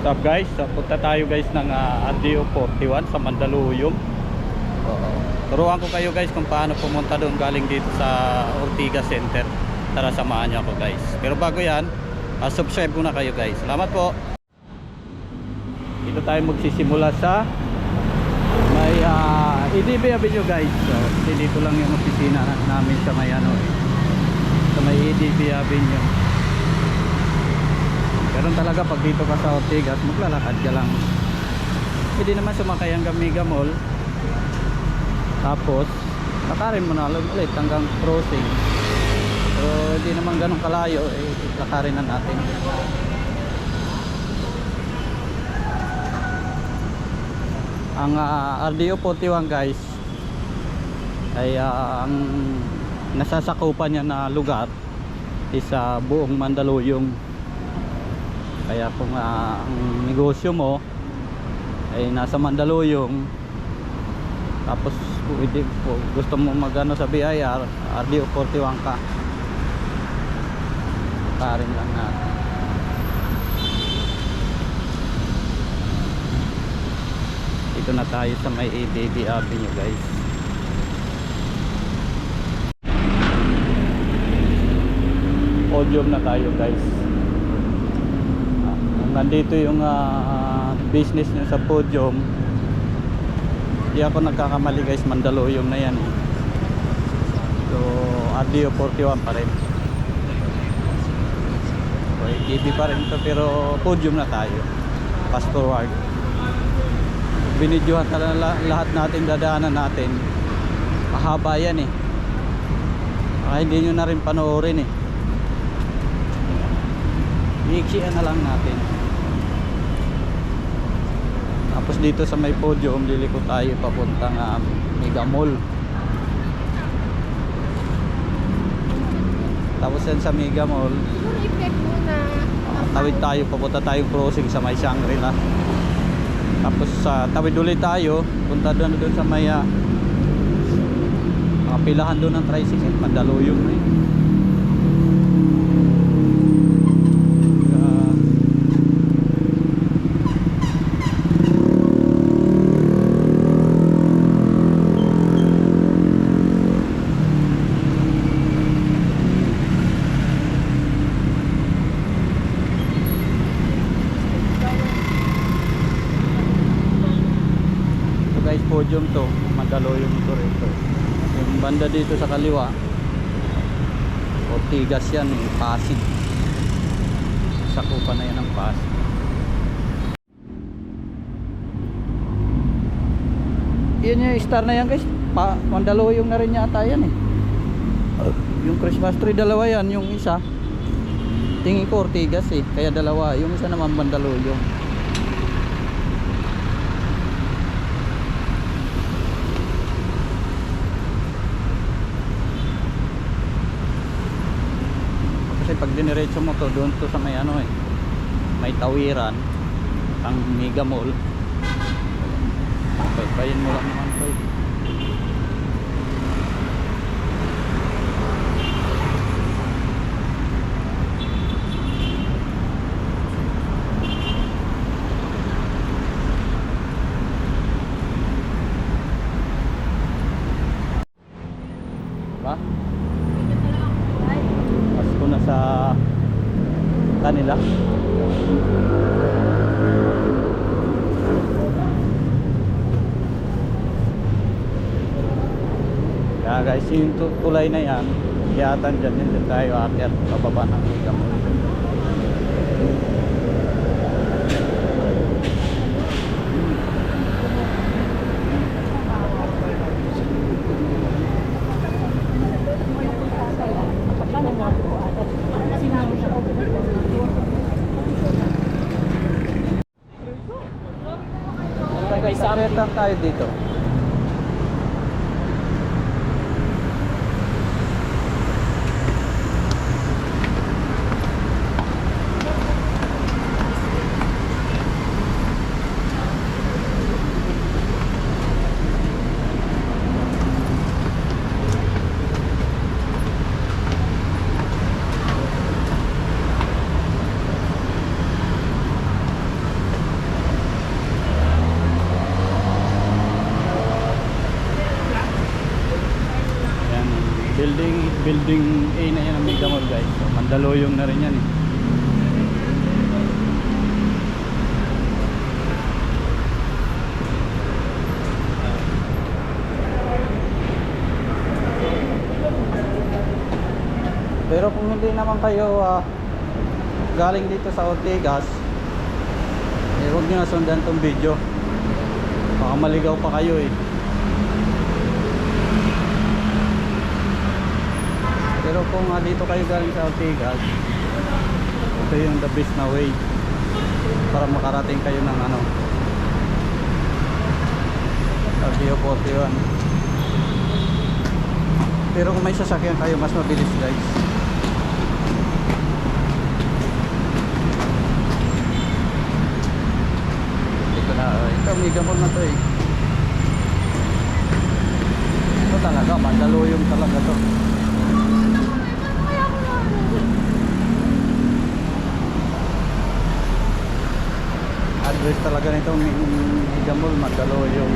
up guys? So, punta tayo guys ng RDO 41 sa Mandaluyong. Turuan ko kayo guys kung paano pumunta doon galing dito sa Ortigas Center. Tara, samahan niyo ako guys. Pero bago yan, subscribe muna kayo guys. Salamat po. Dito tayo magsisimula sa may EDB Avenue guys. So, dito lang yung opisina namin sa may sa may EDB Avenue. Pero talaga pag dito ka sa Ortigas, maglalakad ka lang. Hindi naman sumakay hanggang Mega Mall. Tapos lakarin mo na ulit hanggang crossing. Pero hindi naman ganun kalayo, lakarin na natin. Ang RDO 41 guys ay ang nasasakupan niya na lugar is buong Mandaluyong. Kaya kung ang negosyo mo ay nasa Mandaluyong, tapos gusto mo magano sa BIR, RDO 41 ka, parin lang natin. Dito na tayo sa may EDB Avenue guys. Podium na tayo guys. Nandito yung business nyo sa Podium. Hindi ako nagkakamali guys, Mandaluyong na yan. So RDO 41 pa rin. So EDB pa rin ito, pero Podium na tayo. Fast forward. Binidyohan talaga lahat natin, dadaanan natin. Mahaba yan eh. Hindi nyo na rin panoorin eh. Iiksian na lang natin. Tapos dito sa may Podium, liliko tayo papuntang Mega Mall. Tapos yan sa Mega Mall, tawid tayo, papunta tayong crossing sa may Shangri-La. Tapos tawid ulit tayo, punta doon sa may mga pilahan doon ng tricycle, Mandaluyong na yun. Podium to, Mandaluyong to rito. Yung banda dito sa kaliwa, Ortigas yan, Pasig. Sakupan na yan ng Pasig. Yan yung star na yan guys, Mandaluyong na rin yata yan eh. Yung Christmas tree, dalawa yan. Yung isa tingin ko Ortigas eh, kaya dalawa. Yung isa naman Mandaluyong. Pag diniretso mo to, doon to sa may may tawiran ang Mega Mall. Bayin mo lang naman to. Ba? Sa kanila. Kaya guys, yung tulay na yan, iyatan dyan din tayo akyat pababa ng Mega Mall. Isang tayo dito. building A na yan ng Mega Mall guys. So, Mandaluyong na rin yan eh. Pero kung hindi naman kayo galing dito sa Ortigas, eh, huwag nyo na sundan tong video. Baka maligaw pa kayo eh. Pero kung dito kayo galing sa Ortigas, ito yung the best na way para makarating kayo ng ano, RDO 41. Pero kung may sasakyan kayo, mas mabilis guys. Ito Mega Mall na to eh. Ito talaga, Mandaluyong talaga to. Address talaga nito Mega Mall, Mandaluyong.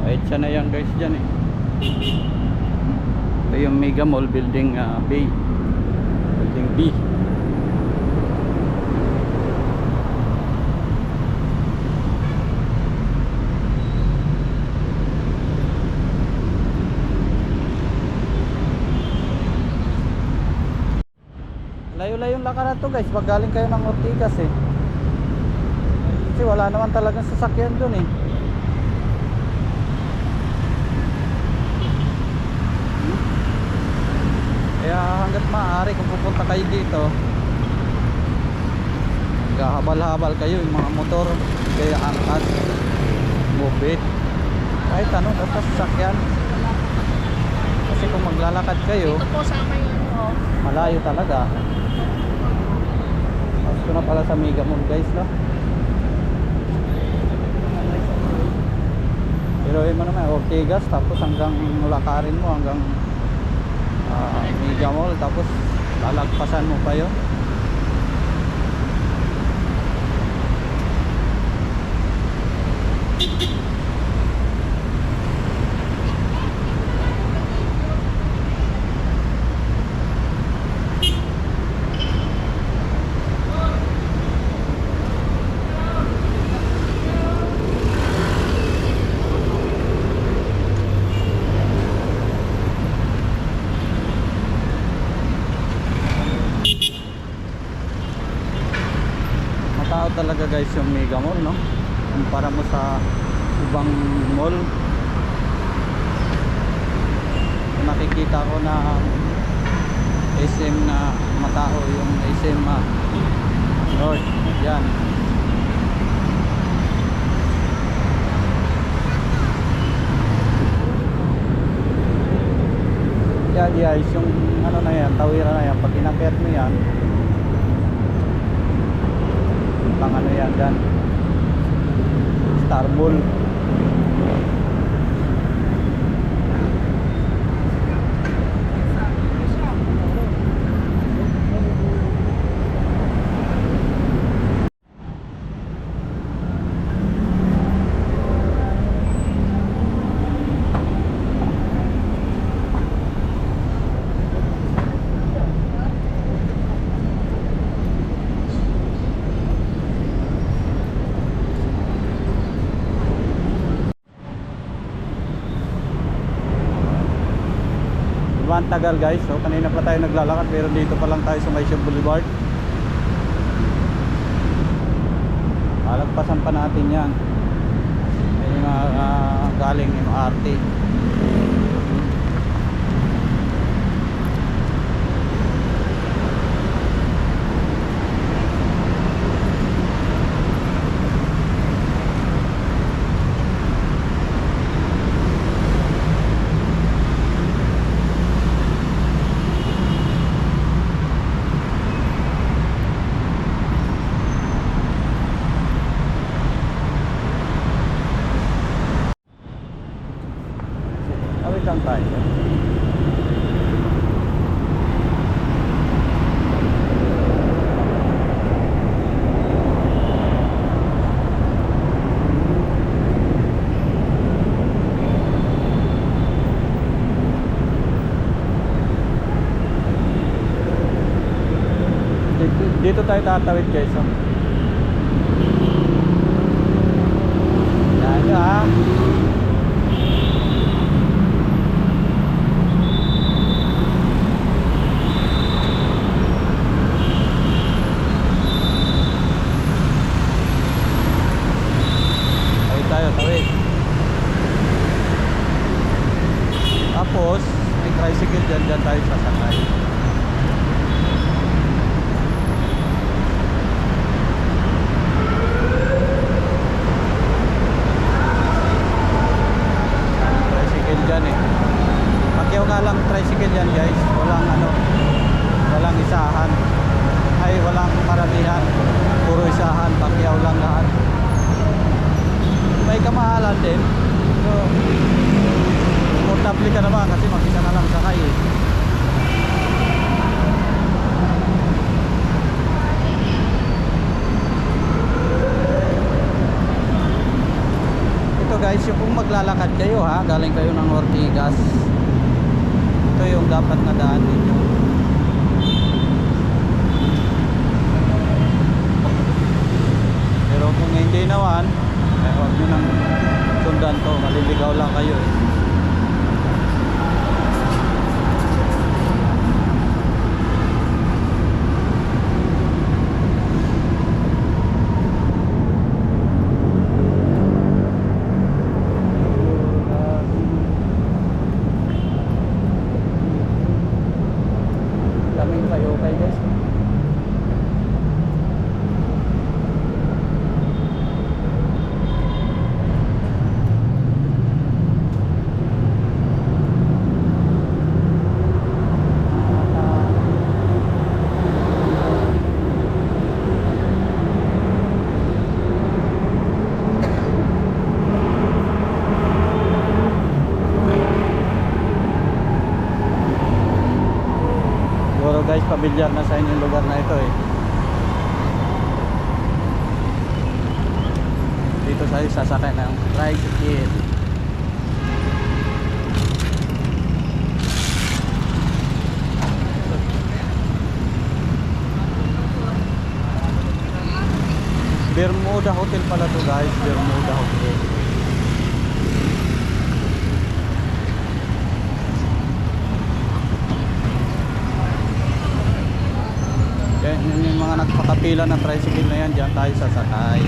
Kahit siya na yan guys dyan eh. Ito yung Mega Mall building B. Building B. Layo-layong lakaran to guys pag galing kayo ng Ortigas eh. Kasi wala naman talagang sasakyan dun eh. Kaya hanggat maaari kung pupunta kayo dito, maghahabal-habal kayo yung mga motor, kaya angkas, moped, kahit ano, basta sasakyan. Kasi kung maglalakad kayo, Ito po sama yun oh. malayo talaga. Tapos ko na pala sa Mega Mall guys no. Pero mo naman Ortigas, tapos hanggang lakarin mo hanggang Mega Mall, tapos lalagpasan mo pa yun. Matao talaga guys yung Mega Mall no, kumpara mo sa ibang mall. Nakikita ko na SM na matao yung SM North yan. Yan guys, yung ano na yan, tawiran na yan, pag inakyat mo yan, pang ano yan dyan, Star Mall. Ang tagal guys, so kanina pa tayo naglalakad pero dito pa lang tayo sa Maysian Boulevard. Alagpasan pa natin yan. May mga galing MRT. Awit lang tayo. dito tayo tatawid guys. Oh. Yan ah. Tawid. Tapos may tricycle dyan tayo sasakay. Tricycle dyan eh. Pakyaw nga lang tricycle dyan guys. Walang walang isahan. Ay walang maramihan. Puro isahan. Pakyaw lang lahat. May kamahalan din. So, komportable ka naman kasi mag-isa na lang sakay eh. Ito guys, yung kung maglalakad kayo ha, galing kayo ng Ortigas, ito yung dapat na daan ninyo. Pero kung hindi naman, huwag nyo nang sundan to, maliligaw lang kayo eh. Daming kayo okay guys. Guys, pamilyar na sa inyo yung lugar na ito eh. Dito tayo sasakay ng tricycle. Bermuda Hotel pala to guys, Bermuda Hotel. Yung mga nagpakapila ng tricycle na yan, dyan tayo sasakay.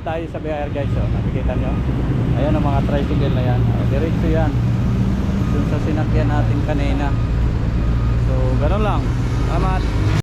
tayo sa BIR guys. Oh. Nakikita nyo. Ayan ang mga tricycle na yan. Diretso yan. Dun sa sinakyan natin kanina. So, gano'n lang. Salamat.